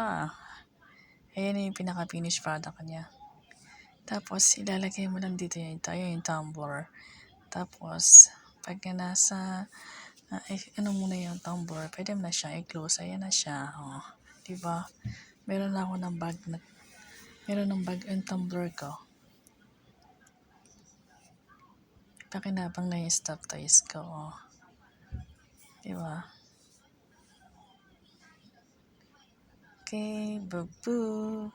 siya. Ayan yung pinaka-finish product niya. Tapos, ilalagay mo lang dito yung tumbler. Tapos, pagka nasa, ano muna yung tumbler, pwede mo na siya i-close. Ayan na siya. Oh, diba? Meron na ako ng bag yung tumbler ko. Pakinabang na yung stop toys ko. Oh. Diba? Okay, boo-boo.